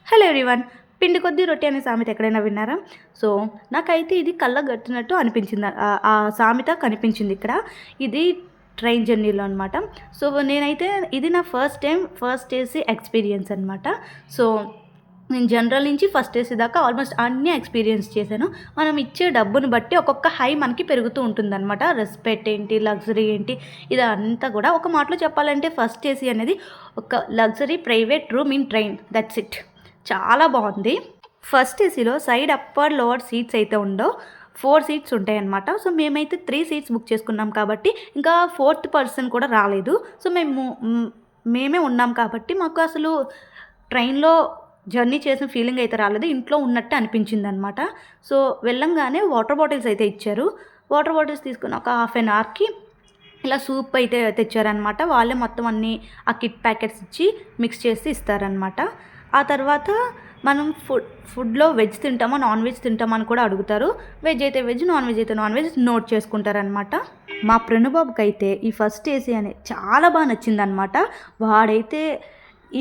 Hello everyone. పిండి కొద్దీ రొట్టె అనే సామెత ఎక్కడైనా విన్నారా? సో నాకైతే ఇది కళ్ళకు గట్టినట్టు అనిపించింది. ఆ సామెత కనిపించింది ఇక్కడ. ఇది ట్రైన్ జర్నీలో అనమాట. సో నేనైతే ఇది నా ఫస్ట్ ఏసీ ఎక్స్పీరియన్స్ అనమాట. సో నేను జనరల్ నుంచి ఫస్ట్ ఏసీ దాకా ఆల్మోస్ట్ అన్నీ ఎక్స్పీరియన్స్ చేశాను. మనం ఇచ్చే డబ్బుని బట్టి ఒక్కొక్క హై మనకి పెరుగుతూ ఉంటుందన్నమాట. రెస్పెక్ట్ ఏంటి, లగ్జరీ ఏంటి, ఇదంతా కూడా ఒక మాటలో చెప్పాలంటే ఫస్ట్ ఏసీ అనేది ఒక luxury private room in train. That's it. చాలా బాగుంది. ఫస్ట్ ఏసీలో సైడ్ అప్పర్ లోవర్ సీట్స్ అయితే ఉండవు, 4 సీట్స్ ఉంటాయన్నమాట. సో మేమైతే 3 సీట్స్ బుక్ చేసుకున్నాం కాబట్టి ఇంకా 4th పర్సన్ కూడా రాలేదు. సో మేమే ఉన్నాం కాబట్టి మాకు అసలు ట్రైన్లో జర్నీ చేసిన ఫీలింగ్ అయితే రాలేదు, ఇంట్లో ఉన్నట్టు అనిపించింది అనమాట. సో వెళ్ళంగానే వాటర్ బాటిల్స్ అయితే ఇచ్చారు. వాటర్ బాటిల్స్ తీసుకుని ఒక హాఫ్ అన్ అవర్కి ఇలా సూప్ అయితే తెచ్చారనమాట. వాళ్ళే మొత్తం అన్నీ ఆ కిట్ ప్యాకెట్స్ ఇచ్చి మిక్స్ చేసి ఇస్తారనమాట. ఆ తర్వాత మనం ఫుడ్లో వెజ్ తింటామా నాన్ వెజ్ తింటామా అని కూడా అడుగుతారు. వెజ్ అయితే వెజ్, నాన్ వెజ్ అయితే నాన్ వెజ్ నోట్ చేసుకుంటారనమాట. మా ప్రణుబాబుకి అయితే ఈ ఫస్ట్ ఏసీ అనేది చాలా బాగా నచ్చిందనమాట. వాడైతే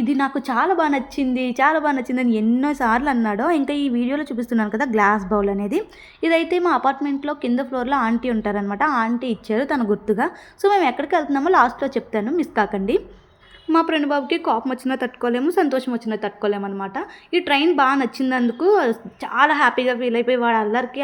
ఇది నాకు చాలా బాగా నచ్చింది అని ఎన్నోసార్లు అన్నాడో. ఇంకా ఈ వీడియోలో చూపిస్తున్నాను కదా గ్లాస్ బౌల్ అనేది, ఇదైతే మా అపార్ట్మెంట్లో కింద ఫ్లోర్లో ఆంటీ ఉంటారనమాట. ఆంటీ ఇచ్చారు తన గుర్తుగా. సో మేము ఎక్కడికి వెళ్తున్నామో లాస్ట్లో చెప్తాను, మిస్ కాకండి. మా ప్రణబాబుకి కోపం వచ్చినా తట్టుకోలేము, సంతోషం వచ్చినా తట్టుకోలేము అనమాట. ఈ ట్రైన్ బాగా నచ్చినందుకు చాలా హ్యాపీగా ఫీల్ అయిపోయి వాడు అల్లరికి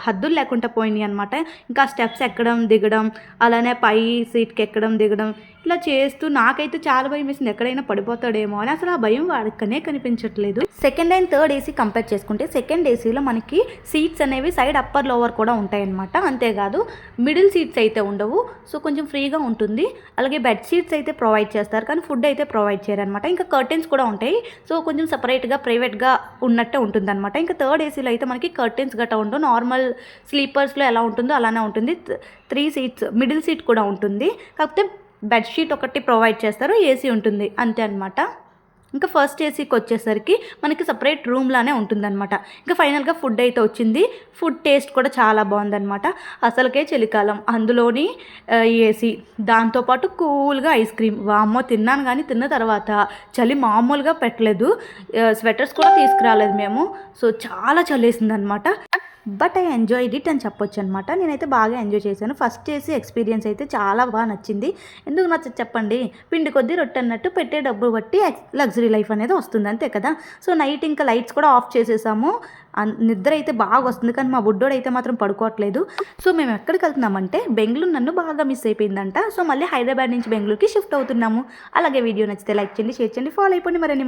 హద్దులు లేకుండా పోయినాయి అనమాట. ఇంకా స్టెప్స్ ఎక్కడం దిగడం, అలానే పై సీట్కి ఎక్కడం దిగడం ఇలా చేస్తూ నాకైతే చాలా భయం వేసింది, ఎక్కడైనా పడిపోతాడేమో అని. అసలు ఆ భయం వాడికనే కనిపించట్లేదు. Second and third AC compare చేసుకుంటే సెకండ్ ఏసీలో మనకి సీట్స్ అనేవి సైడ్ అప్పర్ లోవర్ కూడా ఉంటాయన్నమాట. అంతేకాదు మిడిల్ సీట్స్ అయితే ఉండవు. సో కొంచెం ఫ్రీగా ఉంటుంది. అలాగే బెడ్ షీట్స్ అయితే ప్రొవైడ్ చేస్తారు, కానీ ఫుడ్ అయితే ప్రొవైడ్ చేయరనమాట. ఇంకా కర్టెన్స్ కూడా ఉంటాయి. సో కొంచెం సపరేట్గా ప్రైవేట్గా ఉన్నట్టే ఉంటుందన్నమాట. ఇంకా థర్డ్ ఏసీలో అయితే మనకి కర్టెన్స్ గట్రా ఉండవు. నార్మల్ స్లీపర్స్లో ఎలా ఉంటుందో అలానే ఉంటుంది. 3 సీట్స్, మిడిల్ సీట్ కూడా ఉంటుంది, కాకపోతే బెడ్షీట్ ఒకటి ప్రొవైడ్ చేస్తారు, ఏసీ ఉంటుంది, అంతే అనమాట. ఇంకా ఫస్ట్ ఏసీకి వచ్చేసరికి మనకి సపరేట్ రూమ్లానే ఉంటుందన్నమాట. ఇంకా ఫైనల్గా ఫుడ్ అయితే వచ్చింది. ఫుడ్ టేస్ట్ కూడా చాలా బాగుందన్నమాట. అసలుకే చలికాలం, అందులోని ఏసీ, దాంతోపాటు కూల్గా ఐస్ క్రీమ్. వామ్మో తిన్నాను, కానీ తిన్న తర్వాత చలి మామూలుగా పెట్టలేదు. స్వెటర్స్ కూడా తీసుకురాలేదు మేము. సో చాలా చలేసింది అనమాట. బట్ ఐ ఎంజాయ్డ్ ఇట్ అని చెప్పొచ్చు అనమాట. నేనైతే బాగా ఎంజాయ్ చేశాను. ఫస్ట్ చేసి ఎక్స్పీరియన్స్ అయితే చాలా బాగా నచ్చింది. ఎందుకు నచ్చదు చెప్పండి? పిండి కొద్దీ రొట్టె అన్నట్టు పెట్టే డబ్బు బట్టి లగ్జరీ లైఫ్ అనేది వస్తుంది, అంతే కదా. సో నైట్ ఇంకా లైట్స్ కూడా ఆఫ్ చేసేసాము. నిద్ర అయితే బాగా వస్తుంది, కానీ మా బుడ్డోడు అయితే మాత్రం పడుకోవట్లేదు. సో మేము ఎక్కడికి వెళ్తున్నామంటే బెంగళూరు నన్ను బాగా మిస్ అయిపోయిందంట. సో మళ్ళీ హైదరాబాద్ నుంచి బెంగళూరుకి షిఫ్ట్ అవుతున్నాము. అలాగే వీడియో నచ్చితే లైక్ చేయండి, షేర్ చేయండి, ఫాలో అయిపోండి. మరిన్ని